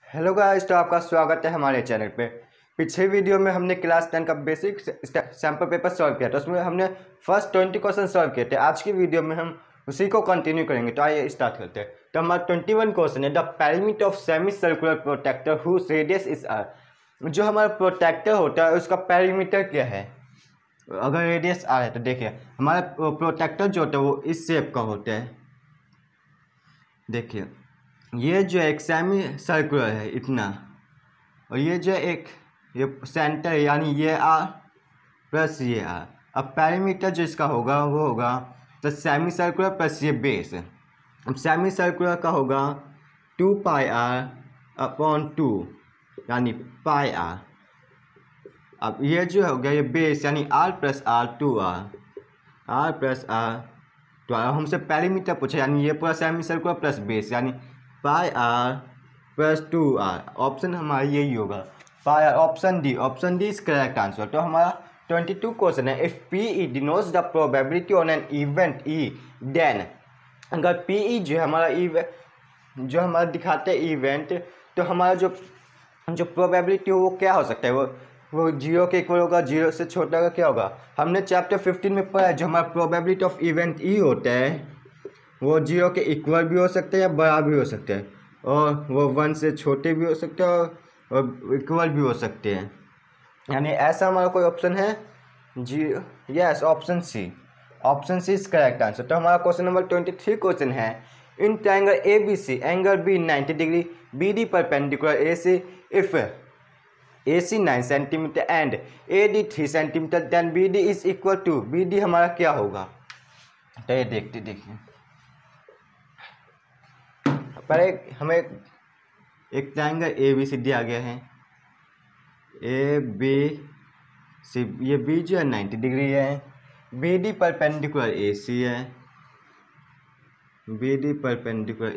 Hello guys, तो आपका स्वागत है हमारे चैनल पे। पिछले वीडियो में हमने क्लास 10 का बेसिक सैम्पल पेपर सॉल्व किया था। उसमें हमने फर्स्ट 20 क्वेश्चन सॉल्व किए थे। आज की वीडियो में हम उसी को कंटिन्यू करेंगे। तो आइए स्टार्ट करते हैं। तो हमारा 21 क्वेश्चन है, the perimeter of semicircular protector whose radius is R. जो हमारा प्रोटेक्टर होता है उसका पेरीमीटर क्या है, अगर रेडियस आर है। तो देखिए हमारा प्रोटेक्टर जो होता है वो इस शेप का होता है। देखिए ये जो एक सेमी सर्कुलर है इतना, और ये जो एक ये सेंटर है, यानी ये आर प्लस ये आर। अब पेरीमीटर जो इसका होगा वो होगा तो सेमी सर्कुलर प्लस ये बेस। अब सेमी सर्कुलर का होगा 2 पाई आर अपॉन 2, यानी पाई आर। अब ये जो हो गया ये बेस, यानी R plus R 2r, R plus R. तो हमसे पेरीमीटर पूछा, यानी ये पूरा सेमी सर्कुलर प्लस बेस, यानी पाई आर प्लस 2r। ऑप्शन हमारा यही होगा, pi r. Option D is correct answer. तो हमारा 22 क्वेश्चन है, if P E denotes the probability on an event E, then अगर पी ई जो हमारा जो हमारा दिखाते हैं इवेंट, तो हमारा जो प्रोबेबिलिटी हो वो क्या हो सकता है, वो जीरो के इक्वल होगा, जीरो से छोटा का क्या होगा। हमने चैप्टर 15 में पढ़ा है, जो हमारा प्रोबेबिलिटी ऑफ इवेंट ई होता है वो जीरो के इक्वल भी हो सकते हैं या बड़ा भी हो सकते हैं, और वो 1 से छोटे भी हो सकते हैं और इक्वल भी हो सकते हैं। यानी ऐसा हमारा कोई ऑप्शन है जी। Yes, option C is correct answer. तो हमारा क्वेश्चन नंबर 23 क्वेश्चन है, in triangle A B C angle B 90 degree, B D perpendicular A C, if AC 9 centimetre and AD 3 centimetre, then BD is equal to, BD हमारा क्या होगा। तो ये देखिए पर हमें एक ट्रायंगल ABC दिया गया है, ABC, ये B जो है 90 डिग्री है, BD परपेंडिकुलर AC है, BD परपेंडिकुलर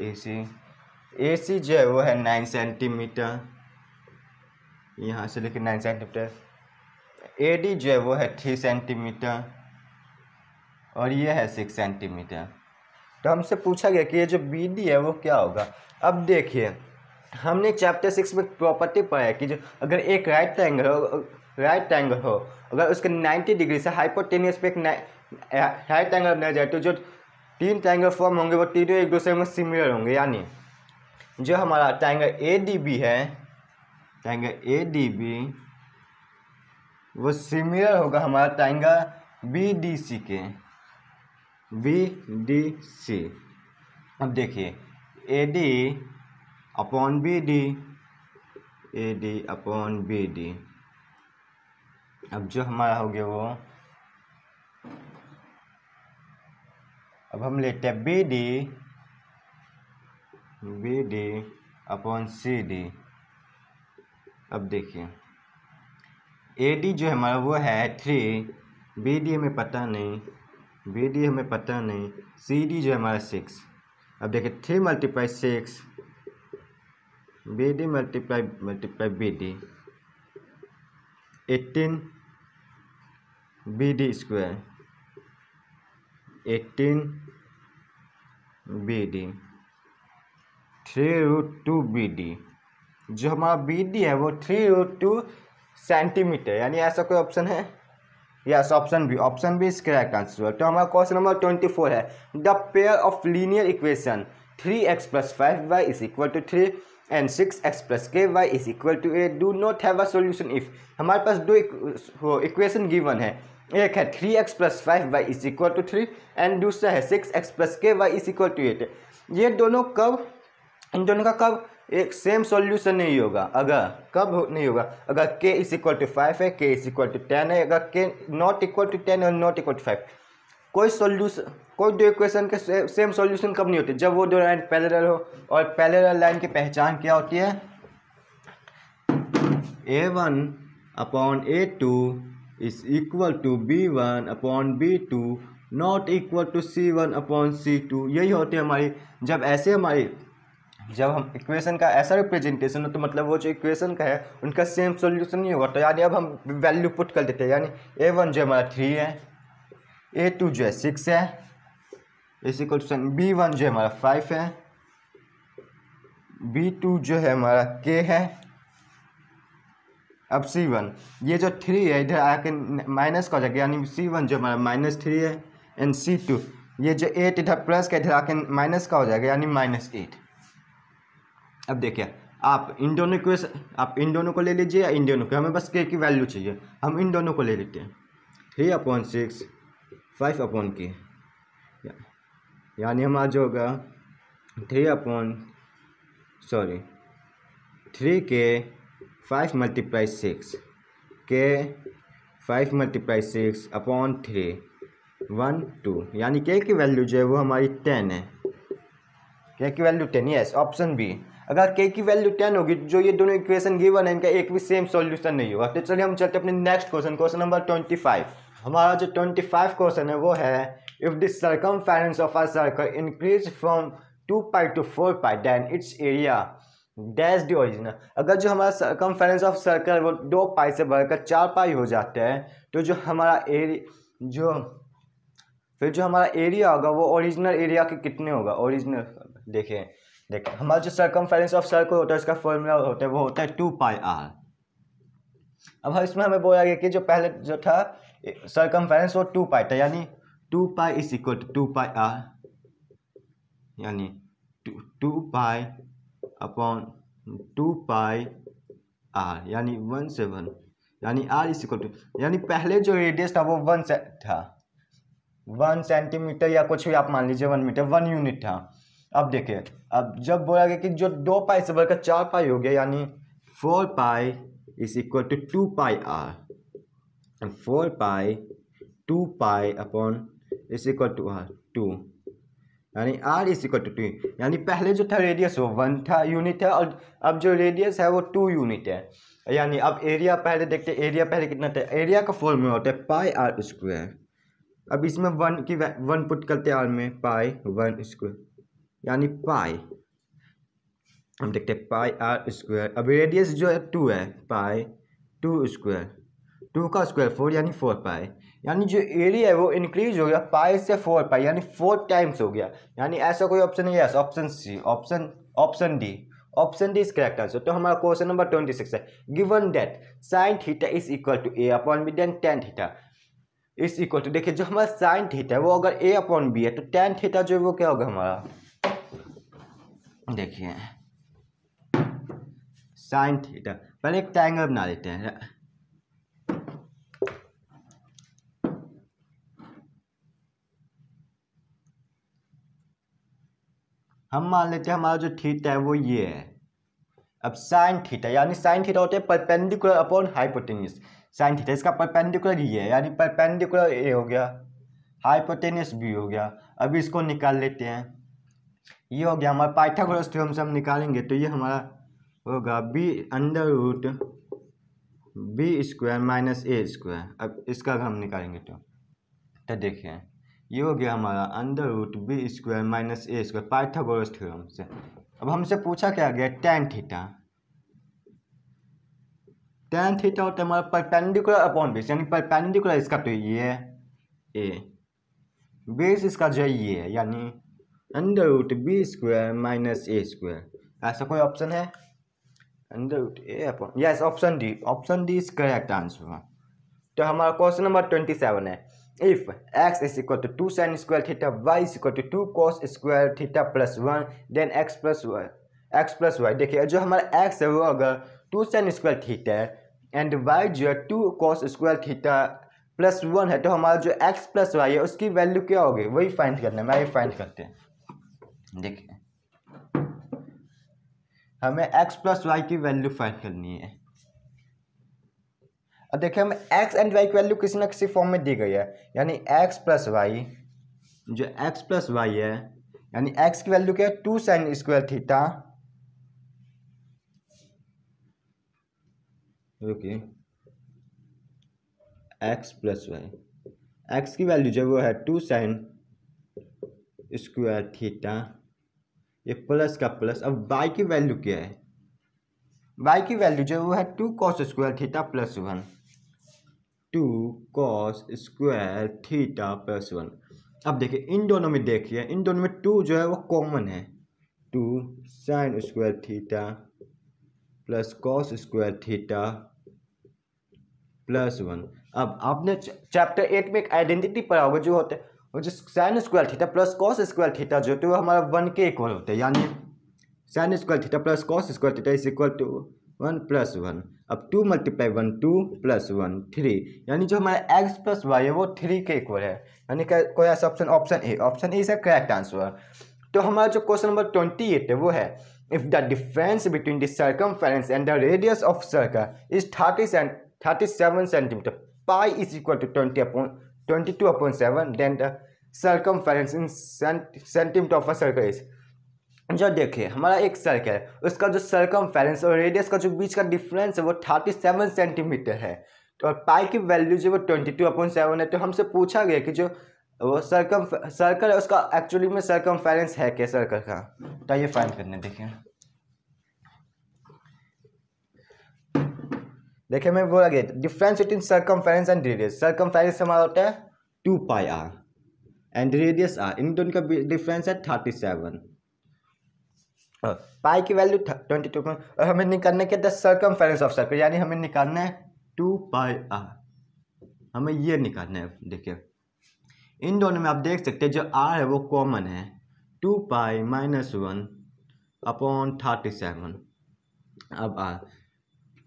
AC जो है वो है 9 सेंटीमीटर, यहाँ से लेकर 9 सेंटीमीटर। AD जो है वो है 3 सेंटीमीटर और ये है 6 सेंटीमीटर। तो हमसे पूछा गया कि ये जो BD है वो क्या होगा। अब देखिए हमने चैप्टर 6 में प्रॉपर्टी पढ़ा है कि जो अगर एक राइट ट्रायंगल हो, अगर उसके 90 डिग्री से हाइपोटेनियस पे एक राइट एंगल बना जाए, तो जो 3 ट्रायंगल फॉर्म होंगे वो तीनों एक दूसरे में सिमिलर होंगे। यानी जो हमारा ट्रायंगल ADB है, ट्रायंगल ADB वो सिमिलर होगा हमारा ट्रायंगल BDC के, BDC। अब देखिए AD upon BD, AD upon BD। अब जो हमारा हो गया वो, अब हम लेते हैं BD अपॉन CD। अब देखिए AD जो है हमारा वो है 3, BD हमें पता नहीं, CD जो है हमारा 6। अब देखिए 3 multiply 6, BD multiply BD 18, BD square 18 BD 3√2 BD। जो हमारा BD है वो 3√2 सेंटीमीटर, यानी ऐसा कोई ऑप्शन है। Yes, option B is correct answer. तो हमारा क्वेश्चन नंबर 24 है, the pair of linear equation 3x + 5y is equal to 3 and 6x + ky is equal to 8 do not have a solution if. हमारे पास दो equation given है, एक है 3x + 5y is equal to 3 and दूसरा है 6x + ky is equal to 8। ये दोनों कब, इन दोनों का कब एक सेम सॉल्यूशन नहीं होगा, नहीं होगा अगर k इज इक्वल टू 5 है, k इज इक्वल टू 10 है। अगर k नॉट इक्वल टू 10 और नॉट इक्वल टू 5, कोई दो इक्वेशन के सेम सॉल्यूशन कब नहीं होते, जब वो दो लाइन पैरेलल हो। और पैरेलल लाइन की पहचान क्या होती है, A1 upon A2 is equal to B1 upon B2 not equal to C1 upon C2। यही होती है हमारी, जब हम इक्वेशन का ऐसा रिप्रेजेंटेशन हो, तो मतलब वो जो इक्वेशन का है उनका सेम सॉल्यूशन नहीं होगा। तो यानी अब हम वैल्यू पुट कर देते हैं, यानी A1 जो हमारा 3 है, A2 जो है 6 है, इस इक्वल टू B1 जो हमारा 5 है, B2 जो है हमारा K है। अब C1 ये जो 3 है इधर आके माइनस का हो जाएगा, यानी C1 जो हमारा -3 है। एंड C2 ये जो 8 इधर प्लस का इधर आके माइनस का हो जाएगा, यानी -8। अब देखिए आप इन दोनों को ले लीजिए या इन दोनों को, हमें बस K की वैल्यू चाहिए, हम इन दोनों को ले लेते हैं। 3/6 5/K, यानी हमारा जो होगा 3K 5 × 6 K 5 × 6/3 1 2, यानी K की वैल्यू जो है वो हमारी 10 है। K की वैल्यू 10, यस, ऑप्शन बी। अगर K की वैल्यू 10 होगी, जो ये दोनों इक्वेशन गिवन है इनका एक भी सेम सॉल्यूशन नहीं होगा। तो चलिए हम चलते अपने नेक्स्ट क्वेश्चन नंबर 25। हमारा जो 25 क्वेश्चन है वो है if the circumference of a circle increase from 2π to 4π then its area dash the original. अगर जो हमारा सर्कमफेरेंस ऑफ सर्कल वो 2π से बढ़कर 4π हो जाता है, तो जो हमारा जो हमारा एरिया होगा वो ओरिजिनल एरिया के कितने होगा। ओरिजिनल देखिए हमारा जो सर्कमफेरेंस ऑफ सर्कल होता है उसका फॉर्मूला होता है वो होता है 2πr। अब इसमें हमें बोला गया कि जो पहले जो था सर्कमफेरेंस वो 2π था, यानी 2π = 2πr, यानी 2π/2πr, यानी 1 से 1, यानी r = यानी पहले जो रेडियस था वो 1 से था, 1 सेंटीमीटर या कुछ भी आप मान लीजिए 1 मीटर, 1 यूनिट था। अब देखिए अब जब बोला गया कि जो 2π से बढ़कर 4π हो गया, यानी 4π = 2πr, 4π 2π/2, यानी r = 2, यानी पहले जो था रेडियस वो 1 था यूनिट है, और अब जो रेडियस है वो 2 यूनिट है। यानी अब एरिया पहले देखते हैं, एरिया पहले कितना था। एरिया का फॉर्मूला होता है πr²। अब इसमें 1 पुट करते हैं r में, π1², यानी पाई। हम देखते हैं πr²। अब रेडियस जो है 2 है, π2², 2 का स्क्वायर 4, यानी 4π। यानी जो एरिया है वो इंक्रीज हो गया π से 4π, यानी 4 टाइम्स हो गया। यानी ऐसा कोई ऑप्शन नहीं है, option C, option D is correct answer. तो हमारा क्वेश्चन नंबर 26 है given that sin θ = a/b then tan θ = देखिए जो हमारा sin θ है वो अगर a/b है तो tan θ जो है वो क्या होगा हमारा, देखिए sin θ, पहले एक ट्रायंगल बना लेते हैं। हम मान लेते हैं हमारा जो थीटा है वो ये है। अब sin θ, यानी sin θ होते हैं परपेंडिकुलर अपॉन हाइपोटेन्यूस। sin θ इसका परपेंडिकुलर ये है, यानी परपेंडिकुलर ए हो गया, हाइपोटेन्यूस बी हो गया। अभी इसको निकाल लेते हैं, ये हो गया हमारा पाइथागोरस थ्योरम से हम निकालेंगे तो ये हमारा होगा b√b² - a²। अब इसका हम निकालेंगे तो देखिए ये हो गया हमारा √b² - a² पाइथागोरस थ्योरम से। अब हमसे पूछा क्या गया tan θ। tan θ होता है हमारा परपेंडिकुलर अपॉन बेस, यानी परपेंडिकुलर इसका तो ये है a, बेस इसका जो ये है, यानी √b² - a²। ऐसा कोई ऑप्शन है? Yes, option D is correct answer. तो हमारा क्वेश्चन नंबर 27 है if x = 2 sin² θ, y = 2 cos² θ + 1 then x + y। देखिए जो हमारा x है वो अगर 2 sin² θ है एंड y जो है 2 cos² θ + 1 है, तो हमारा जो x + y है उसकी वैल्यू क्या होगी वही फाइंड करना है। मैं फाइंड करते हैं, देखिए हमें x + y की वैल्यू फाइंड करनी है। अब देखिए हमें x एंड y की वैल्यू किसी ना किसी फॉर्म में दी गई है, यानी x + y, जो x + y है, यानी x की वैल्यू क्या है 2 sin² θ, okay, x + y, x की वैल्यू जो वो है 2 sin² θ, ये प्लस का प्लस। अब y की वैल्यू क्या है, y की वैल्यू जो वो है 2 cos² θ + 1, 2 cos² θ + 1। अब देखिए इन दोनों में, देखिए इन दोनों में 2 जो है वो कॉमन है, 2 sign square theta plus cos square theta +1। अब आपने चैप्टर 8 में एक आइडेंटिटी पढ़ा होगा जो होता है वो जो sign square theta plus cos square theta जो होते हैं वो हमारा 1 के इक्वल होते हैं, यानी sine square theta plus cos square theta is equal to 1 + 1। अब 2 × 1 2 + 1 3, यानी जो हमारा x + y है वो 3 के इक्वल है, यानी कोई ऐसा ऑप्शन ए इसका करेक्ट आंसर। तो हमारा जो क्वेश्चन नंबर 28 है वो है if the difference between the circumference and the radius of circle is 37 centimetre, pi is equal to 22/7, then the circumference in centimetre of a circle is. जो देखिए हमारा एक सर्कल है उसका जो सर्कमफेरेंस और रेडियस का जो बीच का डिफरेंस है वो 37 सेंटीमीटर है, तो और पाई की वैल्यू जो वो 22/7 है। तो हमसे पूछा गया कि जो वो सर्कल है उसका एक्चुअली में सर्कमफेरेंस है क्या सर्कल का, तो ये फाइंड करने देखिए मैं बोला गया difference between circumference and radius. Circumference हमारा होता है 2πr एंड रेडियस r, इन दोनों का डिफरेंस है 37। पाई की वैल्यू 22 और हमें निकालना क्या द सर्कमफेरेंस ऑफ सर्कल, यानी हमें निकालना है 2πr, हमें ये निकालना है। देखिए इन दोनों में आप देख सकते हैं जो r है वो कॉमन है, 2π - 1/37। अब r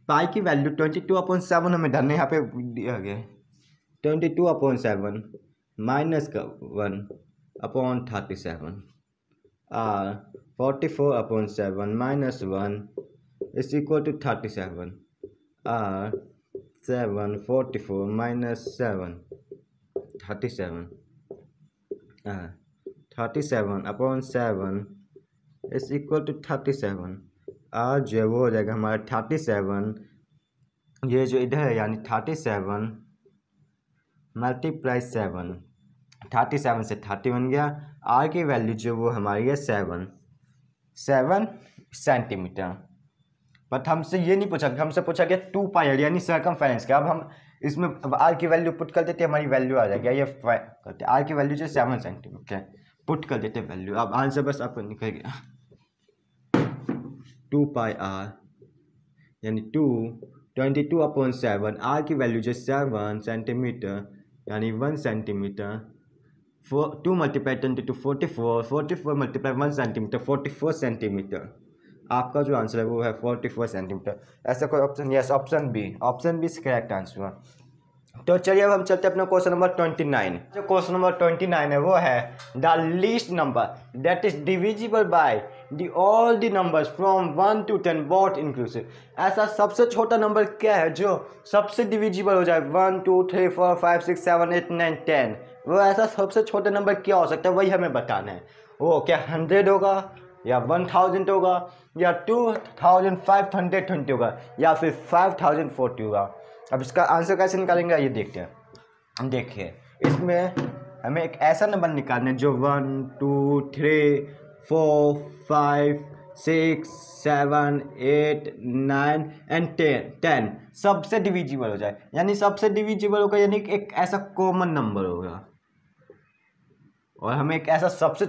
पाई की वैल्यू 22/7 हमें धरने यहाँ पे दिया गया 22/7 माइनस का 1/37 r 44/7 - 1 is equal to 37 r 7 44 - 7 37 37/7 is equal to 37। r जो है वो हो जाएगा हमारा 37, ये जो इधर है यानी 37 × 7, 37 से 30 बन गया। r की वैल्यू जो वो हमारी है 7 सेंटीमीटर। बट हमसे ये नहीं पूछा, हमसे पूछा गया 2πr यानी सर्कमफेरेंस का। अब हम इसमें r की वैल्यू पुट कर देते हमारी वैल्यू आ जाएगी, ये करते r की वैल्यू जो 7 सेंटीमीटर पुट कर देते वैल्यू। अब आंसर बस आपको निकल गया 2πr यानी 22/7, r की वैल्यू जो 7 सेंटीमीटर यानी 1 सेंटीमीटर, 2 × 10 × 44, 44 × 1 सेंटीमीटर 44 सेंटीमीटर। आपका जो आंसर है वो है 44 सेंटीमीटर। ऐसा कोई option? Yes, option B correct answer. तो चलिए अब हम चलते हैं अपना क्वेश्चन नंबर 29। जो क्वेश्चन नंबर 29 है वो है the least number that is divisible by all the numbers from 1 to 10 both inclusive. ऐसा सबसे छोटा नंबर क्या है जो सबसे डिविजिबल हो जाए 1 2 3 4 5 6 7 8 9 10। वो ऐसा सबसे छोटा नंबर क्या हो सकता है वही हमें बताना है। वो क्या 100 होगा या 1000 होगा या 2520 होगा या फिर 5040 होगा। अब इसका आंसर कैसे निकालेंगे ये देखते हैं। देखिए इसमें हमें एक ऐसा नंबर निकालना है जो 1 2 3 4 5 6 7 8 9 एंड 10 सबसे डिविजिबल हो जाए, यानी सबसे डिविजिबल होगा यानी एक ऐसा कॉमन नंबर होगा। और हमें एक ऐसा सबसे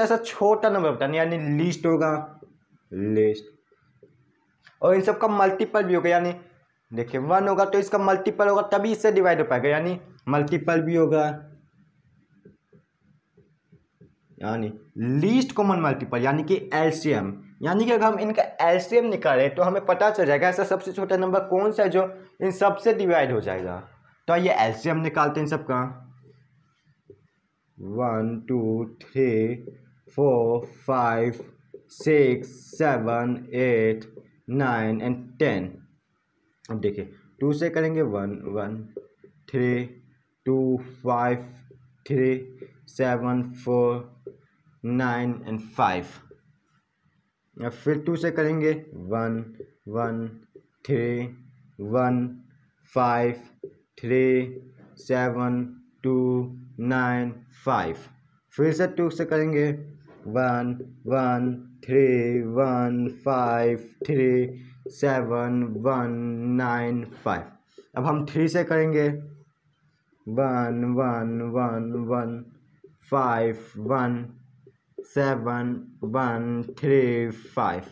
ऐसा छोटा नंबर बताना यानी लीस्ट होगा, लीस्ट। और इन सब का मल्टीपल भी होगा, यानी देखिए 1 होगा तो इसका मल्टीपल होगा तभी इससे डिवाइड हो पाएगा, यानी मल्टीपल भी होगा, यानी लीस्ट कॉमन मल्टीपल यानी कि एलसीएम। यानी कि अगर हम इनका एलसीएम निकालें तो हमें पता चल जाएगा ऐसा सबसे छोटा नंबर कौन सा है जो इन सब से डिवाइड हो जाएगा। तो ये एलसीएम निकालते हैं इन सब का 1 2 3 4 5 6 7 8 9 एंड 10। अब देखिए 2 से करेंगे 1 1 3 2 5 3 7 4 9 एंड 5। अब फिर 2 से करेंगे 1 1 3 1 5 3 7 2 9 5। फिर से 2 से करेंगे 1 1 3 1 5 3 7 1 9 5। अब हम 3 से करेंगे 1 1 1 1 5 1 7 1 3 5।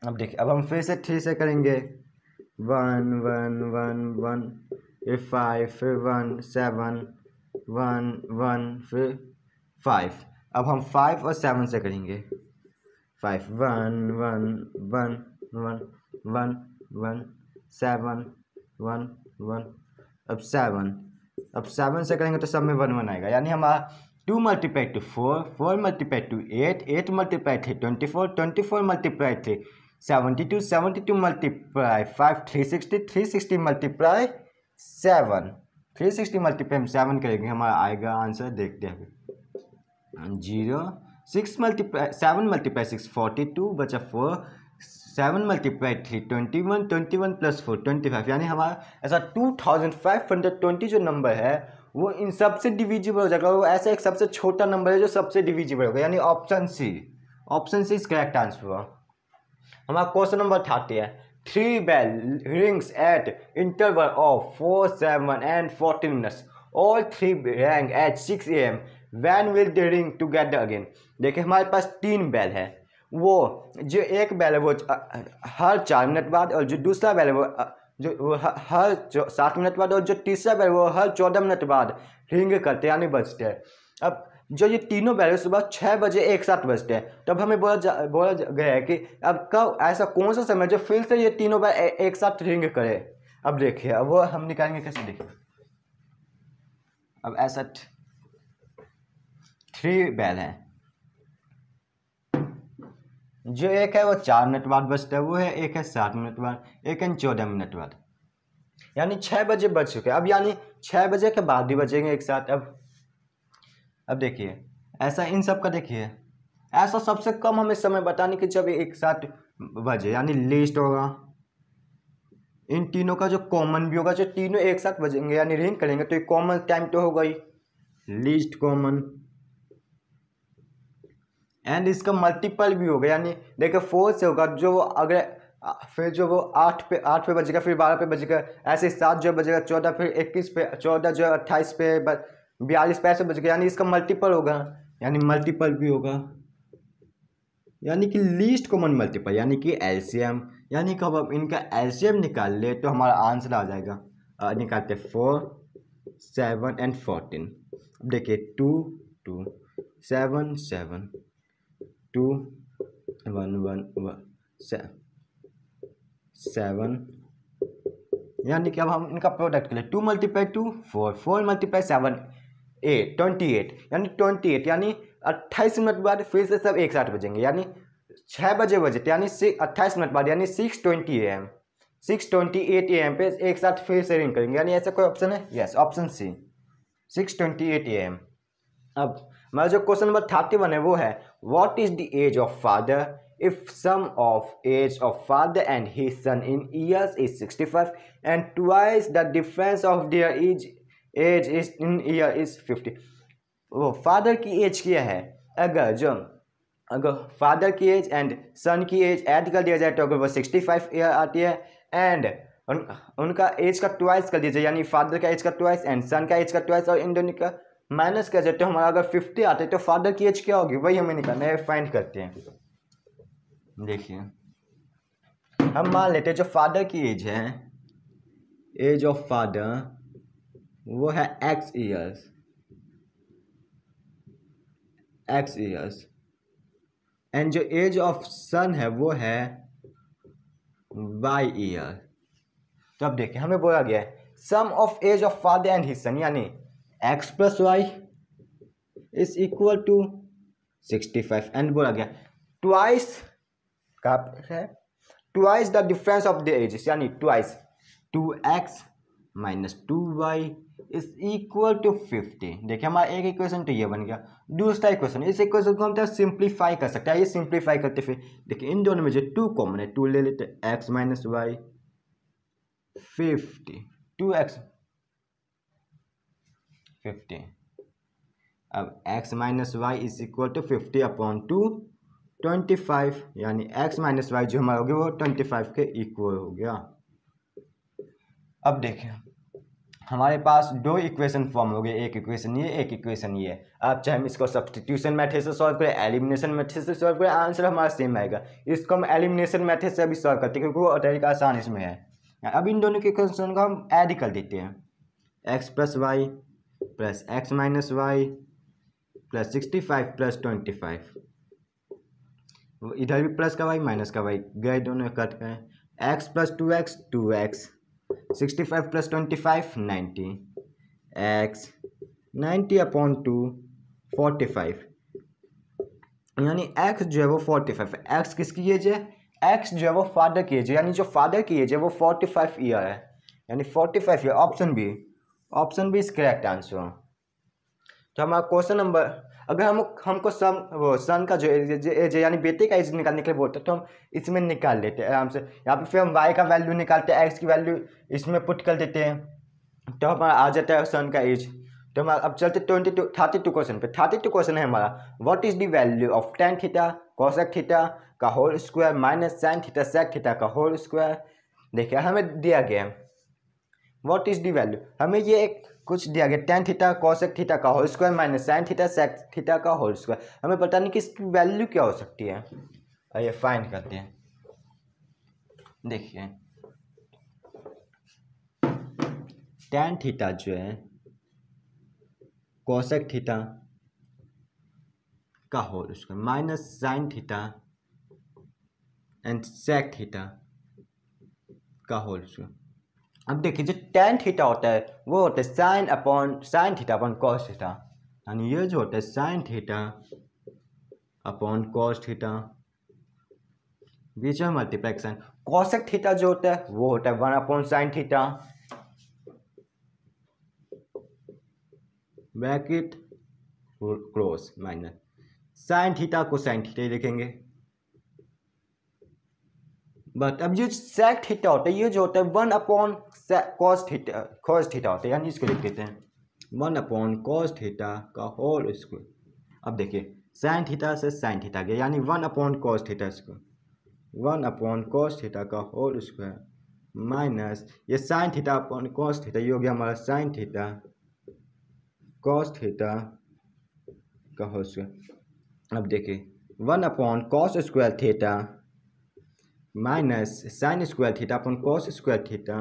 अब देखिए, अब हम फिर से 3 से करेंगे। 1 1 1 1 फिर 5 फिर 1 7 1 1 फिर 5। अब हम 5 और 7 से करेंगे। 5 1 1 1 1 1 1 7 1 1। अब 7 से करेंगे तो सब में 1 1 आएगा, यानी हमारा 2 multiply two 4 4 multiply two 8 8 multiply 3 24 24 multiply 3 72 72 multiply 5 360 360 multiply 7 360 multiply 7 करेंगे, हमारा आएगा आंसर। देखते हैं 0 6 मल्टीप्लाई 7 मल्टीप्लाई 6 42 बचा 4 7 मल्टीप्लाई 3 21 21 प्लस 4 25, यानी हमारा ऐसा 2520 जो नंबर है वो इन सबसे डिविजिबल हो जाएगा। वो ऐसा एक सबसे छोटा नंबर है जो सबसे डिविजिबल होगा, यानी option C is correct answer हुआ। हमारा क्वेश्चन नंबर 30 है 3 bell rings at interval of 4 7 and 14 minutes, all 3 rang at 6 AM, when will they ring together again। देखिए हमारे पास 3 बेल है, वो जो एक बेल है वो हर 4 मिनट बाद, और जो दूसरा बेल है वो हर 7 मिनट बाद, और जो तीसरा बेल वो हर 14 मिनट बाद रिंग करते यानी बजते हैं। अब जो ये तीनों बेल सुबह 6 बजे एक साथ बजते हैं, तब हमें बोला गया है कि अब कब ऐसा कौन सा समय जो फिर से ये तीनों बेल एक साथ रिंग करे। अब देखिए, अब वो हम निकालेंगे कैसे, देखिए अब ऐसा 3 बेल है, जो एक है वो 4 मिनट बाद बजता है, वो है एक है 7 मिनट बाद, एक है 14 मिनट बाद, यानी 6 बजे बज चुके हैं। अब यानी 6 बजे के बाद भी बजेंगे एक साथ। अब देखिए ऐसा इन सब का, देखिए ऐसा सबसे कम हमें समय बताने की जब एक साथ बजे, यानी लीस्ट होगा। इन तीनों का जो कॉमन भी होगा, जो तीनों एक साथ बजेंगे यानी रिंग करेंगे, तो ये कॉमन टाइम तो होगा ही, लीस्ट कॉमन। एंड इसका मल्टीपल भी होगा, यानी देखिए 4 से होगा, जो अगर फिर जो वो 8 पे बजेगा, फिर 12 पे बजेगा, ऐसे 7 जो बजेगा 14, फिर 21 पे 14 जो 28 पे 42 पे ऐसे बजेगा, यानी इसका मल्टीपल होगा, यानी मल्टीपल भी होगा, यानी कि लीस्ट कॉमन मल्टीपल, यानी कि एलसीएम। यानी कब अब इनका एलसीएम निकाल ले तो हमारा आंसर आ जाएगा। निकालते 4 7 and 14। अब देखिए 2 2 7 7 2 1 1 1 7, यानी कि अब हम इनका प्रोडक्ट करें 2 मल्टीप्लाई 2 4 4 मल्टीप्लाई 7 8 28, यानी 28 यानी 28 मिनट बाद फिर से सब एक साथ बजेंगे, यानी 6 बजे बजे, यानी 28 मिनट बाद, यानी 6:20 AM 6:28 AM पे एक साथ फिर से रिंग करेंगे, यानी ऐसा कोई ऑप्शन है? Yes, option C 6:28 AM। अब हमारा जो क्वेश्चन नंबर 31 है वो है what is the age of father if sum of age of father and his son in years is 65 and twice the difference of their age is in year is 50। वो father की as क्या है, अगर father की as and सन की as add कर दिया जाए तो अगर वो 65 ईयर आती है, एंड उनका एज का ट्वाइस कर दीजिए, यानी फादर का एज का ट्वाइस एंड सन का एज का ट्वाइस, और इन दोनों का माइनस कर देते तो हमारा अगर 50 आते तो फादर की एज क्या होगी, वही हमें निकालना है, फाइंड करते हैं। देखिए हम मान लेते हैं जो फादर की एज है, एज ऑफ फादर वो है x ईयर्स, एंड जो एज ऑफ सन है वो है y ईयर। तो अब देखिए हमें बोला गया है sum of age of father and his son, यानी x plus Y is equal to 65, and बोला गया ट्वाइस का है twice the difference of the ages, यानी twice 2x minus 2y is equal to 50। देखिए हमारा एक इक्वेशन तो ये बन गया। दूसरा इक्वेशन, इस इक्वेशन को हम सिंप्लीफाई कर सकते हैं, ये सिंप्लीफाई करते फिर देखिए इन दोनों में जो 2 कॉमन है 2 ले लेते हैं, x माइनस वाई 50 2x 50। अब x minus Y is equal to 50 upon 2 25, यानी x माइनस वाई जो हमारा हो गया वो 25 के इक्वल हो गया। अब देखें हमारे पास दो इक्वेशन फॉर्म हो गए, एक इक्वेशन ये, एक इक्वेशन ये। अब चाहे हम इसको सब्स्टिट्यूशन मेथड से सॉल्व करें, एलिमिनेशन मेथड से सॉल्व करें, आंसर हमारा सेम आएगा। इसको हम एलिमिनेशन मेथड से अभी सॉल्व करते हैं क्योंकि वो तरीका आसान इसमें है। अब इन दोनों के इक्वेशन को हम ऐड कर देते हैं, X plus Y plus X minus Y plus 65 plus 25, इधर भी प्लस का वाई माइनस का वाई गए, दोनों कट गए। X plus 2x 2x, 65 plus 25 90, x 90/2 45, यानी x जो है वो 45। x किसकी एज है? x जो है वो फादर की एज है, यानी जो फादर की एज है वो 45 ईयर है, यानी 45 year. Option B is correct answer. तो हमारा क्वेश्चन नंबर, अगर हमको सन का जो एज है यानी बेटे का एज निकालने के लिए बोलते हैं तो हम इसमें निकाल लेते हैं आराम से। यहाँ पे फिर हम y का वैल्यू निकालते हैं, x की वैल्यू इसमें पुट कर देते हैं तो हमारा आ जाता है सन का एज। तो हमारा अब चलते 32 क्वेश्चन पे। 32 क्वेश्चन है हमारा, what is the value of tan theta cosec theta का whole square minus sine theta sec theta का होल स्क्वायर। देखिए हमें दिया गया व्हाट इज द वैल्यू, हमें ये एक कुछ दिया गया tan थीटा कोसेक थीटा का whole square minus sine theta sec theta का होल स्क्वायर। हमें पता नहीं कि इसकी वैल्यू क्या हो सकती है। आइए फाइंड करते हैं। देखिए tan थीटा जो है कोसेक थीटा का whole square minus sine theta and sec theta का होल स्क्वायर। अब देखिए जो tan थीटा होता है वो होता है sine theta upon cos theta, यानी ये जो होता है sine theta upon cos theta, बीच में मल्टीप्लिकेशन। कॉसेक थीटा जो होता है वो होता है 1/sin theta, bracket close, minus sine theta को साइन थीटा ही लिखेंगे। बट अब जो सेक थीटा होता है ये जो होता है 1/cos थीटा होता है, यानी इसको लिख देते हैं 1/cos थीटा का होल स्क्वायर। अब देखिए साइन थीटा से साइन थीटा गया यानी 1/cos theta square 1/cos theta का होल स्क्वायर माइनस ये sine theta upon cos theta, ये हो गया हमारा साइन थीटा कॉस थीटा का होल स्क्वायर। अब देखिए 1/cos square theta minus sine square theta upon cos square theta.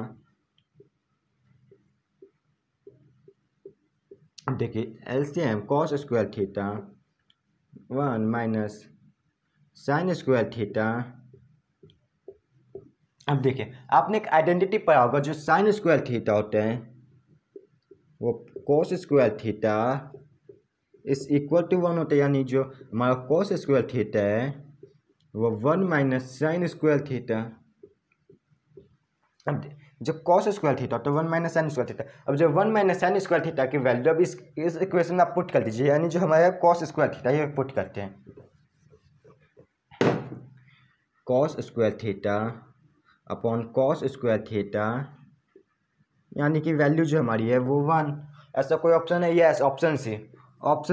अब देखिए LCM cos square theta 1 minus sine square theta. अब देखिए आपने एक आइडेंटिटी पढ़ा होगा, जो साइन स्क्वायर थीटा होते हैं वो cos square theta is equal to 1 होता है, यानी जो हमारा कॉस स्क्वायर थीटा है वो 1 माइनस साइन स्क्वायर थीटा। अब जो कॉस स्क्वायर थीटा तो 1 माइनस साइन स्क्वायर थीटा। अब जो 1 माइनस साइन स्क्वायर थीटा की वैल्यू अब इस इक्वेशन में आप पुट कर दीजिए, यानी जो हमारा कॉस स्क्वायर थीटा ये पुट करते हैं, cos square theta upon cos square theta, यानी कि वैल्यू जो हमारी है वो 1। ऐसा कोई ऑप्शन है? Yes, option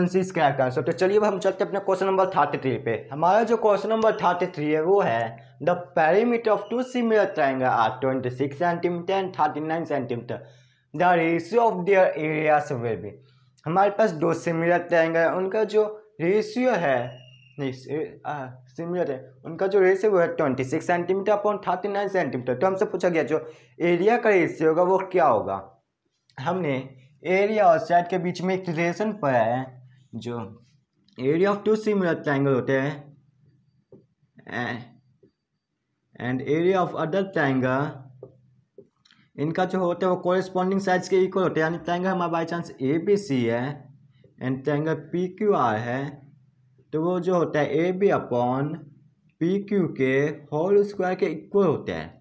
C is correct answer. तो चलिए अब हम चलते हैं अपने क्वेश्चन नंबर 33 पे। हमारा जो क्वेश्चन नंबर 33 है वो है the perimeter of two similar triangle are 26 centimetre and 39 centimetre, the ratio of their areas will be. हमारे पास दो सिमिलर ट्रायंगल है, उनका जो रेशियो है सिमिलर है, उनका जो रेशियो है 26 सेंटीमीटर अपॉन 39 सेंटीमीटर। तो हमसे पूछा गया जो एरिया का रेशियो होगा वो क्या होगा। हमने एरिया और साइड के बीच में एक रिलेशन पढ़ा है, जो area of two similar triangle होते हैं and area of other triangle, इनका जो होता है वो कोरिस्पॉन्डिंग साइड्स के इक्वल होते हैं। यानी ट्रायंगल हमारा by chance A B C है and triangle P Q R है, तो वो जो होता है A B upon P Q के होल स्क्वायर के इक्वल होते हैं।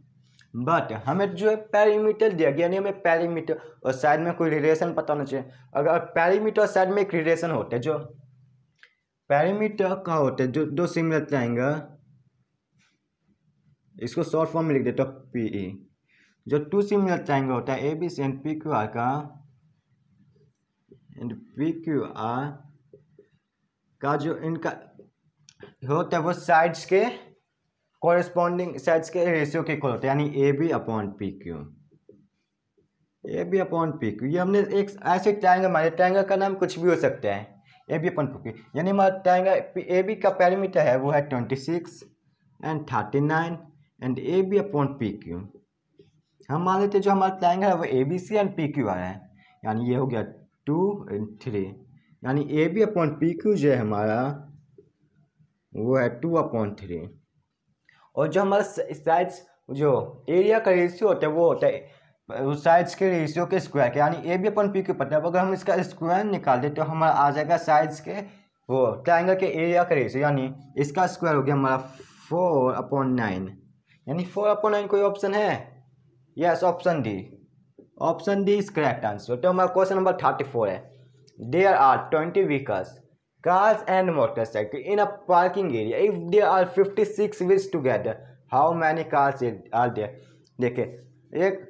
बट हमें जो है पेरीमीटर दिया गया, यानी हमें पेरीमीटर और साइड में कोई रिलेशन पता होना चाहिए। अगर पेरीमीटर और साइड में एक रिलेशन होते हैं, जो पेरीमीटर का होते हैं जो दो सिमिलर ट्रायंगल, इसको शॉर्ट फॉर्म में लिख देते हो पीई। जो टू सिमिलर ट्रायंगल होता है A B C and P Q R का, एंड पी क्यू आर का जो इनका होता है वो साइड्स के कोरिस्पॉन्डिंग साइड्स के रेशियो के इक्वल होते हैं, यानी A B upon P Q. A B upon P Q, ये हमने एक ऐसे ट्रायंगल मारे, ट्रायंगल का नाम कुछ भी हो सकता है, A B upon P Q, यानी हमारा ट्रायंगल ए बी का पैरामीटर है वो है 26 and 39 and A B upon P Q. हम मान लेते जो हमारा ट्रायंगल है वो A B C and P Q आ रहा है, यानी ये हो गया 2 एंड 3, यानी A B upon P Q जो है हमारा वो है 2/3। और जो हमारा साइड्स जो एरिया का रेशियो होता है वो होता है उस साइड्स के रेशियो के स्क्वायर के, यानी A B upon P Q पता है, अगर हम इसका स्क्वायर निकाल दें तो हमारा आ जाएगा साइड्स के वो ट्रायंगल के एरिया का रेशियो, यानी इसका स्क्वायर हो गया हमारा 4/9, यानी 4/9 कोई ऑप्शन है? Yes, option D. Option D is correct answer. तो हमारा क्वेश्चन नंबर 34 है, there are 20 vehicles cars and motorcycle in a parking area. If there are 56 wheels together, how many cars are there? देखिए एक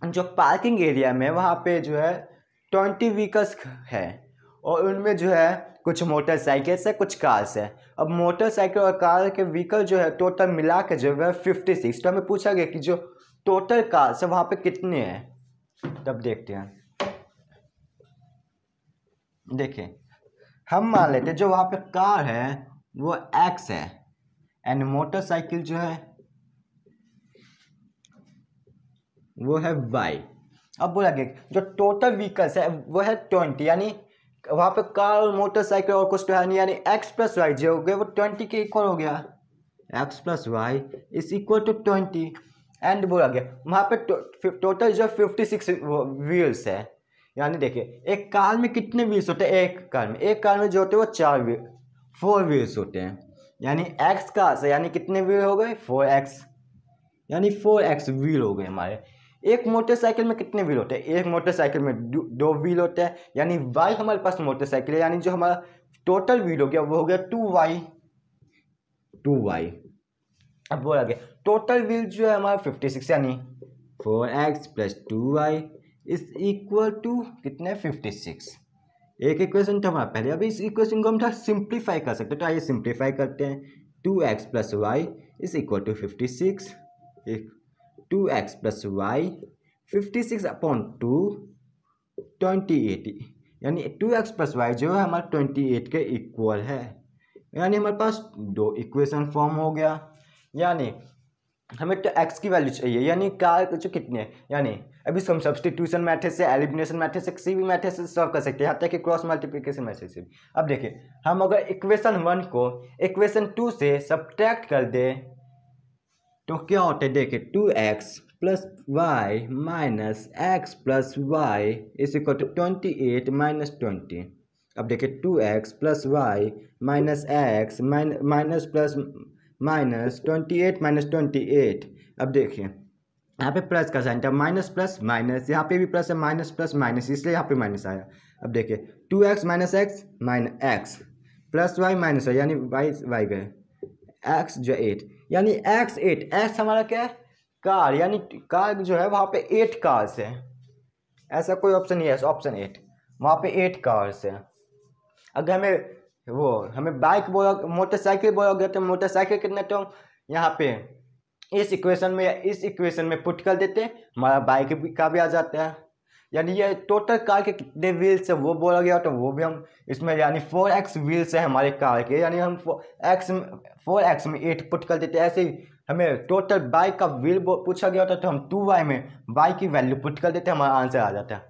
जो parking area में वहाँ पे जो है 20 व्हीकल्स है और उनमें जो है कुछ मोटरसाइकिल्स है कुछ कार्स है। अब मोटरसाइकिल और कार के व्हीकल जो है टोटल मिला के जो है 56, तो हमें पूछा गया कि जो टोटल कार्स है वहाँ पे कितने हैं, तब देखते हैं। देखिए हम मान लेते हैं जो वहाँ पे कार है वो x है एंड मोटरसाइकिल जो है वो है y। अब बोला गया जो टोटल व्हीकल्स है वो है 20, यानी वहाँ पे कार और मोटरसाइकिल और कुछ तो है नहीं, यानी x + y जो हो गया वो 20 के इक्वल हो गया, x + y is equal to 20। And बोला गया वहाँ पे टोटल जो 56 व्हील्स है, यानी देखिए एक कार में कितने व्हील्स होते हैं, एक कार में जो होते हैं वो 4 व्हील्स होते हैं, यानी x कार से यानी कितने व्हील हो गए 4x, यानी 4x व्हील हो गए हमारे। एक मोटरसाइकिल में कितने व्हील होते हैं, एक मोटरसाइकिल में 2 व्हील होते हैं, यानी y हमारे पास मोटरसाइकिल है, यानी जो हमारा टोटल व्हील हो गया वो हो गया 2y। अब बोला गया टोटल व्हील जो है हमारा 56, यानी 4x + 2y is equal to कितने 56। एक इक्वेशन तो हमारा पहले, अभी इस इक्वेशन को हम सिंप्लीफाई कर सकते हैं, तो आइए सिंप्लीफाई करते हैं। 2x + y is equal to 56, 2x + y 56/2 28, यानी 2x + y जो है हमारा 28 के इक्वल है, यानी हमारे पास 2 इक्वेशन फॉर्म हो गया। यानी हमें तो x की वैल्यू चाहिए, यानी कार जो कितने हैं, यानी अभी हम सब्स्टिट्यूशन मेथड से, एलिमिनेशन मेथड से, किसी भी मेथड से सॉल्व कर सकते हैं, यहाँ तक कि क्रॉस मल्टीप्लिकेशन मेथड से भी। अब देखिए हम अगर इक्वेशन 1 को इक्वेशन 2 से सब्ट्रैक्ट कर दे तो क्या होता है, देखिए 2x + y - x + y is equal to 28 - 20। अब देखिए 2x + y - x -28 - 28। अब देखिए यहाँ पे प्लस का साइन था, माइनस प्लस माइनस, यहाँ पे भी प्लस है, माइनस प्लस माइनस, इसलिए यहाँ पे माइनस आया। अब देखिए 2x - x -x + y - y, यानी y गए x जो 8, यानी x हमारा क्या है कार, यानी कार जो है वहाँ पे 8 कार्स है, ऐसा कोई ऑप्शन नहीं है, ऑप्शन 8 वहाँ पे 8 कार्स है। अगर हमें बाइक बोला, मोटरसाइकिल बोला गया तो मोटरसाइकिल कितने, तो यहाँ पे इस इक्वेशन में पुट कर देते हैं, हमारा बाइक का भी आ जाता है। यानी ये टोटल कार के कितने व्हील्स है वो बोला गया, तो वो भी हम इसमें, यानी 4x व्हील्स है हमारे कार के, यानी हम 4x में 8 पुट कर देते हैं। ऐसे ही हमें टोटल बाइक का व्हील पूछा गया होता तो हम 2y में बाइक की वैल्यू पुट कर देते हैं, हमारा आंसर आ जाता है।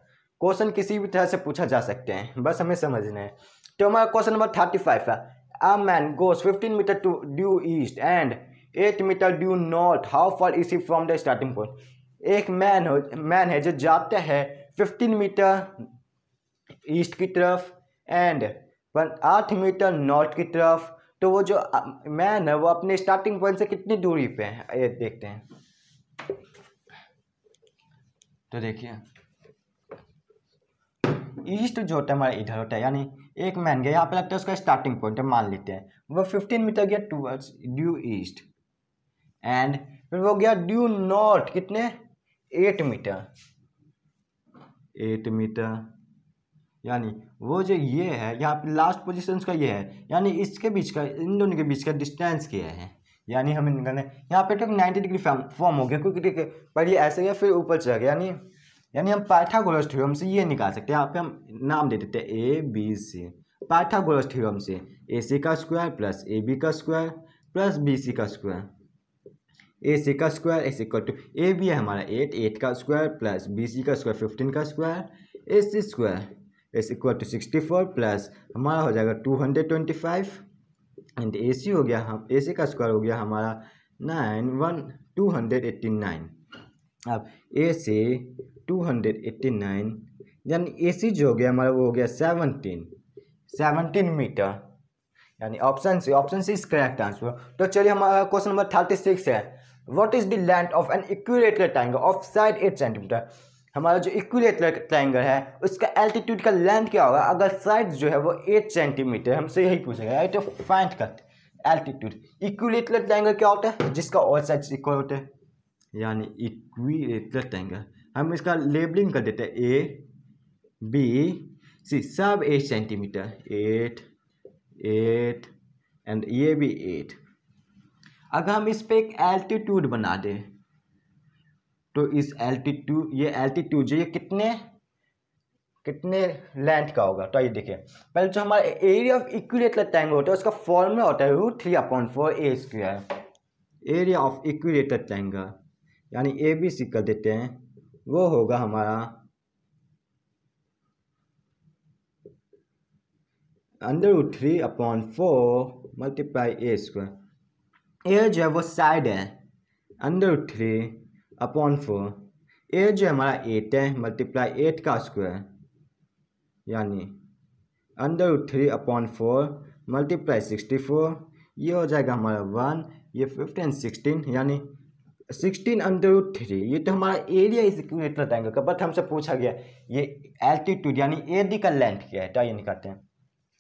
क्वेश्चन किसी भी तरह से पूछा जा सकते हैं, बस हमें समझना है। तो हमारा क्वेश्चन नंबर 35 है, a man goes 15 metre to due east and 8 metre due north, how far is he from the starting point. एक मैन है जो जाता है 15 मीटर ईस्ट की तरफ एंड 8 मीटर नॉर्थ की तरफ, तो वो जो मैन है वो अपने स्टार्टिंग पॉइंट से कितनी दूरी पे है ये देखते हैं। तो देखिए ईस्ट जो होता है हमारा इधर होता है, यानी एक मैन गया यहाँ पे लगता है उसका स्टार्टिंग पॉइंट है, मान लेते हैं वो 15 मीटर गया टूवर्ड्स ड्यू ईस्ट एंड फिर वो गया ड्यू नॉर्थ कितने 8 मीटर, यानी वो जो ये है यहाँ पे लास्ट पोजीशन का ये है, यानी इसके बीच का, इन दोनों के बीच का डिस्टेंस क्या है, यानी हमें निकालना है। यहाँ पे तो 90 डिग्री फॉर्म हो गया, क्योंकि पहले ऐसे गया फिर ऊपर चला गया, यानी यानी हम पाइथागोरस थ्योरम से ये निकाल सकते हैं। यहाँ पे हम नाम दे देते हैं A B C. Pythagoras theorem से ए सी का स्क्वायर प्लस ए बी का स्क्वायर प्लस बी सी का स्क्वायर। ए सी का square is equal to A B है हमारा 8, 8 का स्क्वायर प्लस बी सी का स्क्वायर 15 का square. A C square is equal to 64 plus हमारा हो जाएगा 225 एंड ए सी हो गया, हम ए सी का स्क्वायर हो गया हमारा 289। अब ए से 289 यानी ए सी जो हो गया हमारा वो हो गया 17 मीटर, यानी option C is correct answer. तो चलिए हमारा क्वेश्चन नंबर 36 है, what is the length of an equilateral triangle of side 8 centimetre. हमारा जो इक्विलेटरल ट्रायंगल है उसका एल्टीट्यूड का लेंथ क्या होगा अगर साइड जो है वो 8 सेंटीमीटर, हमसे यही पूछेगा राइट। तो फाइंड कर एल्टीट्यूड। इक्विलेटरल ट्रायंगल क्या होता है, जिसका ऑल साइड्स इक्वल होते हैं, यानी इक्विलेटरल ट्रायंगल। हम इसका लेबलिंग कर देते हैं ए बी सी, सब 8 सेंटीमीटर, 8 8 एंड ये भी 8। अगर हम इस पे एक एल्टीट्यूड बना दें तो इस एल्टीट्यूड, ये एल्टीट्यूड जो ये कितने लेंथ का होगा। तो ये देखिए, पहले जो हमारा एरिया ऑफ इक्विलेटरल ट्रायंगल होता है उसका फॉर्मूला होता है √3/4 एरिया ऑफ इक्विलेटरल ट्रायंगल, यानी ए बी सी कर देते हैं, वो होगा हमारा √3/4 मल्टीप्लाई ए स्क्वायर। ए जो है वो साइड है, √3/4, ए जो हमारा 8 है मल्टीप्लाई 8 का स्क्वायर, यानी √3/4 मल्टीप्लाई 64, ये हो जाएगा हमारा 1, ये 15 16, यानी 16√3। ये तो हमारा एरिया इस इक्विलेटरल ट्रायंगल का, बट हमसे पूछा गया ये एल्टीट्यूड यानी ए डी का लेंथ क्या है। तो ये निकालते हैं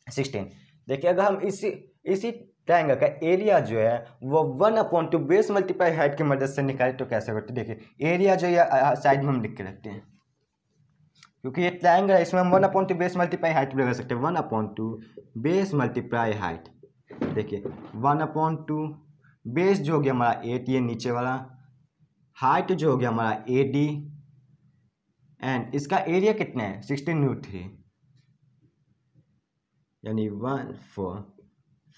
16। देखिए अगर हम इसी ट्रायंगल का एरिया जो है वो 1/2 बेस मल्टीप्लाई हाइट की मदद से निकाले तो कैसे करते। देखिए एरिया जो है साइड में हम लिख के रखते हैं, क्योंकि ये ट्रायंगल है इसमें हम 1/2 बेस मल्टीप्लाई हाइट भी लगा सकते हैं। 1/2 बेस मल्टीप्लाई हाइट, देखिए 1/2 बेस जो हो गया हमारा 8, ये नीचे वाला, हाइट जो हो गया हमारा AD, एंड इसका एरिया कितना है 16√3, यानी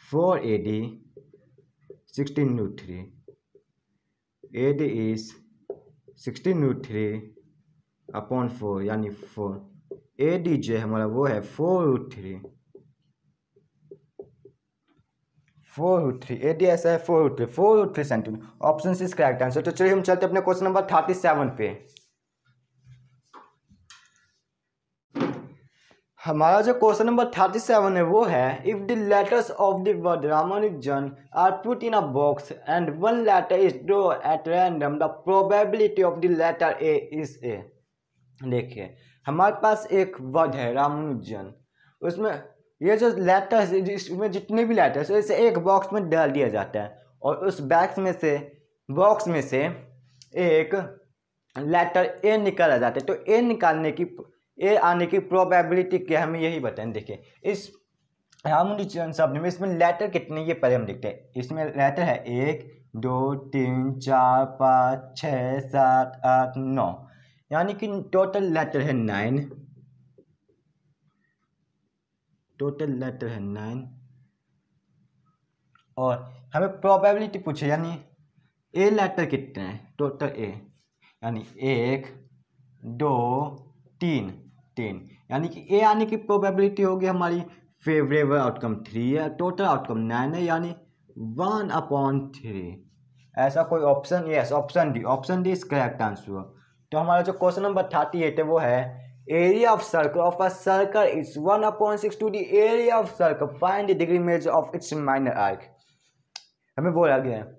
4 AD 16√3, AD इज 16√3/4 यानी 4, AD जो है हमारा वो है 4√3, AD ऐसा है 4√3 centimetre. Option C is correct answer. तो चलिए हम चलते अपने क्वेश्चन नंबर 37 पे। हमारा जो क्वेश्चन नंबर 37 है वो है, if the letters of the word Ramanujan are put in a box and one letter is draw at random, the probability of the letter A is A. देखिए हमारे पास एक वर्ड है रामानुजन, उसमें ये जो लेटर्स, इसमें जितने भी लेटर्स इसे एक बॉक्स में डाल दिया जाता है और उस बॉक्स में से एक लेटर ए निकाला जाता है। तो ए आने की प्रोबेबिलिटी क्या है, हमें यही बताएं। देखिए इस रामानुजन शब्द में इसमें लेटर कितने, ये पहले हम देखते हैं। इसमें लेटर है 1 2 3 4 5 6 7 8 9, यानी कि टोटल लेटर है 9, टोटल लेटर है 9। और हमें प्रोबेबिलिटी पूछे, यानी ए लेटर कितने हैं, टोटल ए, यानी 1 2 3, यानी कि ए आने की प्रोबेबिलिटी होगी हमारी फेवरेबल आउटकम 3 है, टोटल आउटकम 9 है, यानी 1/3। ऐसा कोई option, yes option D is correct answer. तो हमारा जो क्वेश्चन नंबर 38 है वो है, area of circle of a circle is 1/6 to the area of circle, find the degree measure of its minor arc. हमें बोला गया है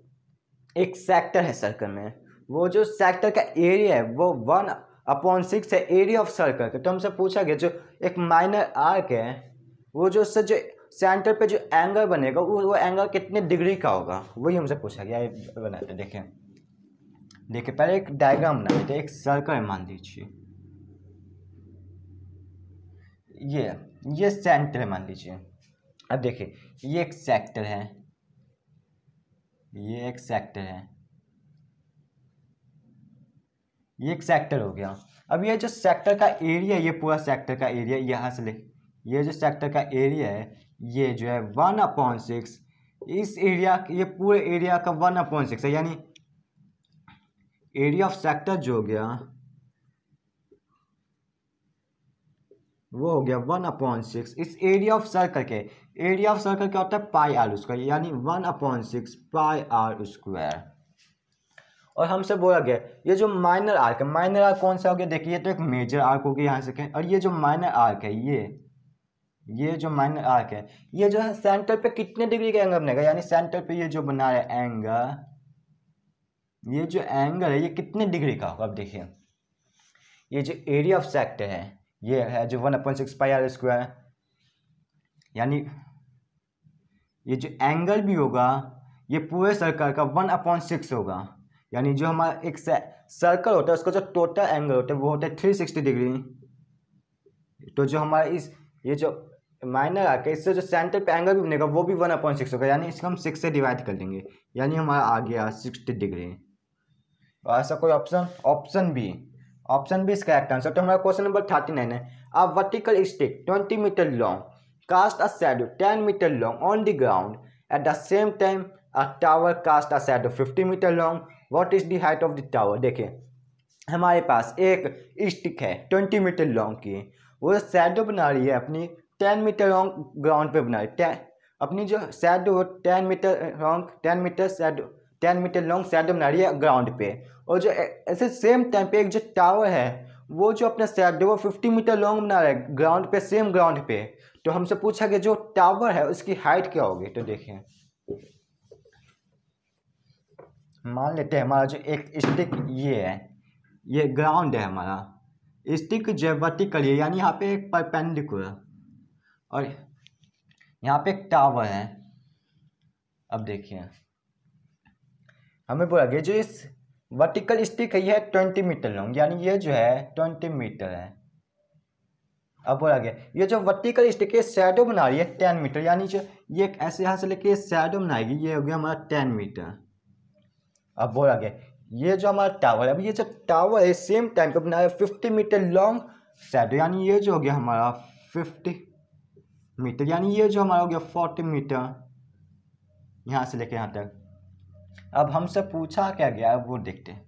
एक सेक्टर है सर्कल में, वो जो सेक्टर का एरिया है वो 1/6 है एरिया ऑफ सर्कल का। तो हमसे पूछा गया जो एक माइनर आर्क है वो जो उससे जो सेंटर पे जो एंगल बनेगा वो एंगल कितने डिग्री का होगा, वही हमसे पूछा गया। बनाते देखिए पहले एक डायग्राम बना लेते। एक सर्कल है मान लीजिए, ये सेंटर है मान लीजिए। अब देखिए ये एक सेक्टर है, ये एक सेक्टर है, ये एक सेक्टर हो गया। अब ये जो सेक्टर का एरिया, ये पूरा सेक्टर का एरिया यहाँ से ले, ये जो सेक्टर का एरिया है ये जो है 1/6, इस एरिया, ये पूरे एरिया का 1/6 है, यानी एरिया ऑफ सेक्टर जो हो गया वो हो गया 1/6। इस एरिया ऑफ सर्कल के, एरिया ऑफ सर्कल क्या होता है पाई आर स्क्वायर, यानी 1/6 पाई आर स्क्वायर। और हमसे बोला गया ये जो माइनर आर्क है, माइनर आर्क कौन सा हो गया, देखिए तो एक मेजर आर्क हो गया यहाँ से कहें, और ये जो माइनर आर्क है ये जो माइनर आर्क है ये जो है सेंटर पे कितने डिग्री का एंगल बनेगा, यानी सेंटर पे ये जो बना है एंगल, ये जो एंगल है ये कितने डिग्री का होगा। अब देखिए ये जो एरिया ऑफ सेक्टर है ये है जो 1/6 पाई आर स्क्वायर, यानी ये जो एंगल भी होगा ये पूरे सर्कल का 1/6 होगा, यानी जो हमारा एक सर्कल होता है उसका जो टोटल एंगल होता है वो होता है 360 डिग्री। तो जो हमारा इस ये जो माइनर आर्क है इससे जो सेंटर पे एंगल भी बनेगा वो भी 1/6 होगा, यानी इसको हम 6 से डिवाइड कर देंगे, यानी हमारा आ गया 60 डिग्री। और ऐसा कोई ऑप्शन बी इसका करेक्ट आंसर। तो हमारा क्वेश्चन नंबर 39 है, a vertical stick 20 metre long cast a shadow 10 metre long on the ground at the same time a tower cast a shadow 50 metre long, what is the height of the tower. देखिए हमारे पास एक stick है 20 metre long की, वो shadow बना रही है अपनी 10 मीटर लॉन्ग ग्राउंड पे बना रही है, अपनी जो शैडो 10 मीटर लॉन्ग शैडो बना रही है ग्राउंड पे, और जो ऐसे सेम टाइम पे एक जो टावर है वो जो अपना शैडो वो 50 मीटर लॉन्ग बना रहा है ग्राउंड पे, सेम ग्राउंड पे। तो हमसे पूछा कि जो टावर है उसकी हाइट क्या होगी। तो देखिए मान लेते हैं हमारा जो एक स्टिक ये है, ये ग्राउंड है हमारा, स्टिक जो वर्टिकल है यानी यहाँ पे एक परपेंडिकुलर, और यहाँ पे एक टावर है। अब देखिए हमें बोला गया जो इस वर्टिकल स्टिक है ये है 20 मीटर लॉन्ग, यानी ये जो है 20 मीटर है। अब बोला गया ये जो वर्टिकल स्टिक है शैडो बना रही है 10 मीटर, यानी जो ये एक ऐसे यहाँ से लेके शैडो बनाएगी, ये हो गया हमारा 10 मीटर। अब बोला गया ये जो हमारा टावर है, अब ये जो टावर है सेम टाइम पे बना है 50 मीटर लॉन्ग शैडो, यानी ये जो हो गया हमारा 50 मीटर, यानी ये जो हमारा हो गया 40 मीटर यहाँ से लेके यहाँ तक। अब हमसे पूछा क्या गया वो देखते हैं,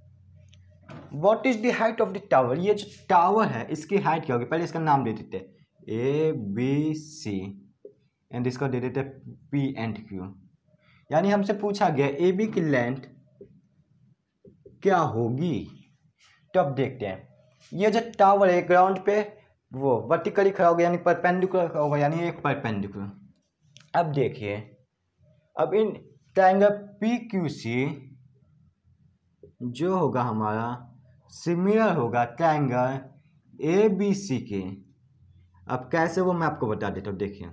what is the height of the tower. ये जो टावर है इसकी हाइट क्या होगी, पहले इसका नाम दे देते ABC एंड इसको दे देते P एंड Q, यानी हमसे पूछा गया AB की लेंथ क्या होगी। तो अब देखते हैं ये जो टावर है ग्राउंड पे वो वर्टिकली खड़ा होगा यानी परपेंडिकुलर होगा, यानी एक परपेंडिकुलर। अब देखिए अब इन ट्रायंगल PQC जो होगा हमारा सिमिलर होगा ट्रायंगल ABC के। अब कैसे वो मैं आपको बता देता हूँ, देखिए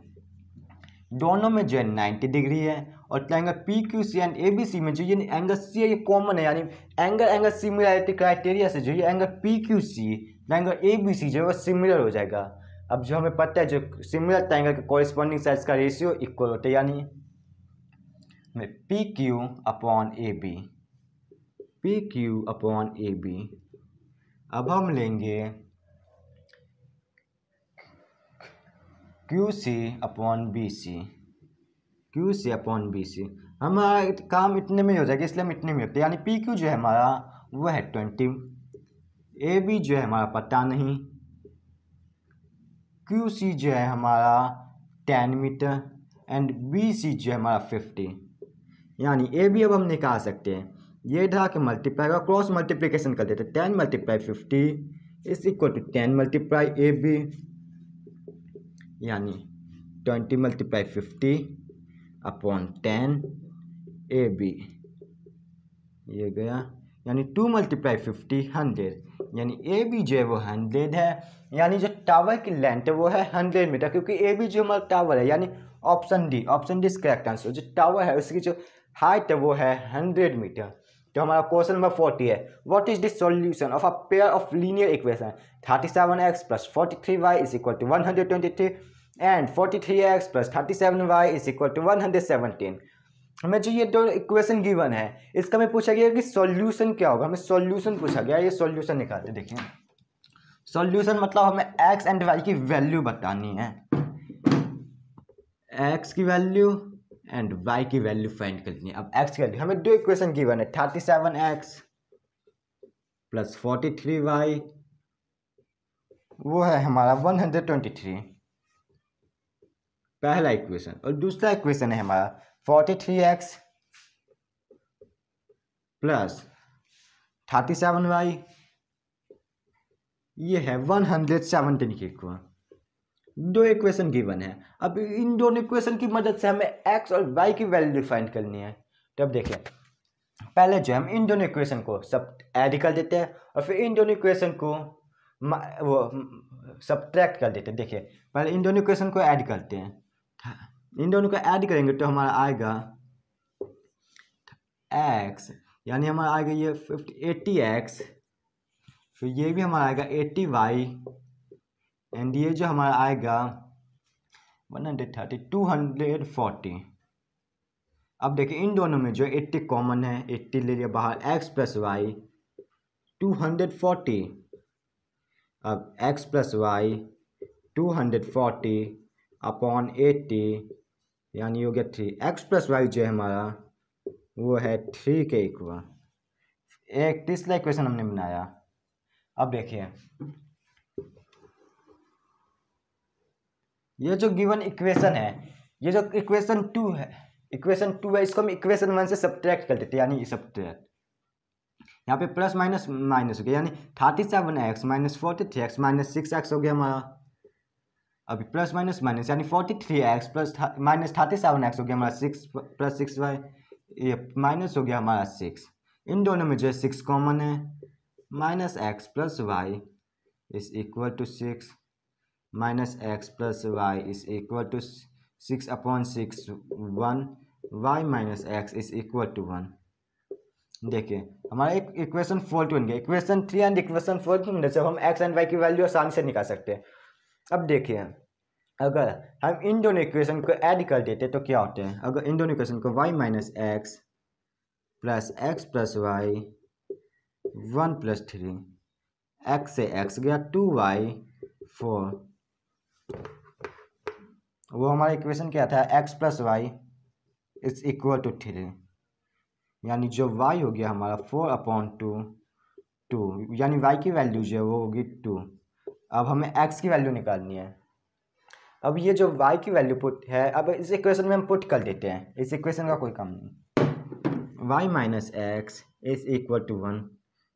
दोनों में जो है 90 डिग्री है, और ट्रायंगल PQC एंड ABC में जो ये एंगल C है ये कॉमन है, यानी एंगल सिमिलरिटी क्राइटेरिया से जो ये एंगल PQC ट्रायंगल ABC जो है वो सिमिलर हो जाएगा। अब जो हमें पता है जो सिमिलर ट्रायंगल के कॉरेस्पॉन्डिंग साइड्स का रेशियो इक्वल होता है, यानी PQ अपॉन AB। अब हम लेंगे QC अपॉन BC। हमारा काम इतने में हो जाएगा, इसलिए हम इतने में रखते हैं, यानी PQ जो है हमारा वो है 20, AB जो है हमारा पता नहीं, QC जो है हमारा 10 मीटर एंड BC जो है हमारा 50, यानी AB अब हम निकाल सकते हैं, ये इधर आके मल्टीप्लाई का क्रॉस मल्टीप्लिकेशन कर देते हैं, 10 × 50 इज इक्वल टू 10 × AB, यानी 20 × 50 अपॉन 10 AB ये गया, यानी 2 × 50 100, यानी AB जो है वो 100 है, यानी जो टावर की लेंथ है वो है 100 मीटर, क्योंकि AB जो हमारा टावर है, यानी option D is correct answer. जो टावर है उसकी जो हाइट है वो है 100 मीटर। तो हमारा क्वेश्चन नंबर 40 है, what is the solution of a pair of linear equation 37x + 43y = 123 and 43x + 37y = 117। हमें जो ये दो इक्वेशन गिवन है इसका हमें पूछा गया कि सॉल्यूशन क्या होगा, हमें सॉल्यूशन पूछा गया। ये सॉल्यूशन निकालते देखिए। सॉल्यूशन मतलब हमें एक्स एंड वाई की वैल्यू बतानी है, एक्स की वैल्यू एंड वाई की वैल्यू फाइंड करनी है। अब एक्स की वैल्यू, हमें दो इक्वेशन गिवन है 37x प्लस 43y, वो है हमारा 123 पहला इक्वेशन, और दूसरा इक्वेशन है हमारा 43x प्लस 37y, ये है 117 की इक्वेशन। दो इक्वेशन गिवन है। अब इन दोनों इक्वेशन की मदद से हमें x और y की वैल्यू फाइंड करनी है। तो अब देखिए, पहले जो हम इन दोनों इक्वेशन को सब ऐड कर देते हैं और फिर इन दोनों इक्वेशन को वो सब्ट्रैक्ट कर देते हैं। देखिए पहले इन दोनों इक्वेशन को ऐड करते हैं, इन दोनों को ऐड करेंगे तो हमारा आएगा x, यानी हमारा आएगा ये 80x, फिर ये भी हमारा आएगा 80y, एंड ये जो हमारा आएगा 130 240। अब देखिए इन दोनों में जो 80 कॉमन है, 80 ले लिया बाहर, x प्लस वाई 240। अब x प्लस वाई 240 अपॉन 80 यानी हो गया 3। x प्लस वाई जो है हमारा वो है 3 के इक्वल। एक तीसरा इक्वेशन हमने बनाया। अब देखिए ये जो गिवन इक्वेशन है, ये जो इक्वेशन 2 है, इक्वेशन 2 है, इसको हम इक्वेशन 1 से सब्ट्रैक्ट कर देते हैं, यानी सब्ट्रैक्ट यहाँ पे प्लस माइनस माइनस हो गया, यानी 37x minus 43x minus 6x हो गया हमारा। अभी प्लस माइनस माइनस यानी 43x प्लस माइनस 37x हो गया हमारा 6 प्लस 6y, ये माइनस हो गया हमारा 6। इन दोनों में जो है 6 कॉमन है, minus X plus Y is equal to 6 minus X plus Y is equal to 6 upon 6 1, Y minus X is equal to 1। देखिए हमारा एक इक्वेशन 4 बन गया। इक्वेशन 3 एंड इक्वेशन 4 की मदद से हम एक्स एंड वाई की वैल्यू आसानी से निकाल सकते हैं। अब देखिए अगर हम इन दोनों इक्वेशन को ऐड कर देते तो क्या होते हैं। अगर इन दोनों इक्वेशन को Y minus X plus Y 1 plus 3, X से एक्स गया 2y 4, वो हमारा इक्वेशन क्या था, x plus Y is equal to 3, यानी जो y हो गया हमारा 4 अपॉन 2, यानी y की वैल्यू जो है वो होगी 2। अब हमें x की वैल्यू निकालनी है। अब ये जो y की वैल्यू पुट है, अब इस इक्वेशन में हम पुट कर देते हैं, इस इक्वेशन का कोई काम नहीं। y minus X is equal to 1,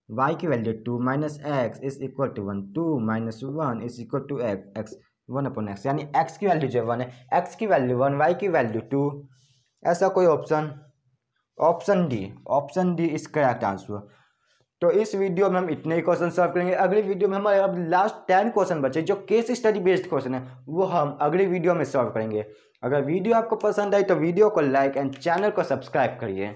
y की value 2 minus X is equal to 1, 2 minus 1 is equal to X 1 upon X, यानी x की वैल्यू जो 1 है, x की वैल्यू 1, y की वैल्यू 2। ऐसा कोई option D is correct answer. तो इस वीडियो में हम इतने ही क्वेश्चन सॉल्व करेंगे। अगली वीडियो में हमारे अब लास्ट 10 क्वेश्चन बचे जो केस स्टडी बेस्ड क्वेश्चन है, वो हम अगली वीडियो में सॉल्व करेंगे। अगर वीडियो आपको पसंद आई तो वीडियो को लाइक एंड चैनल को सब्सक्राइब करिए।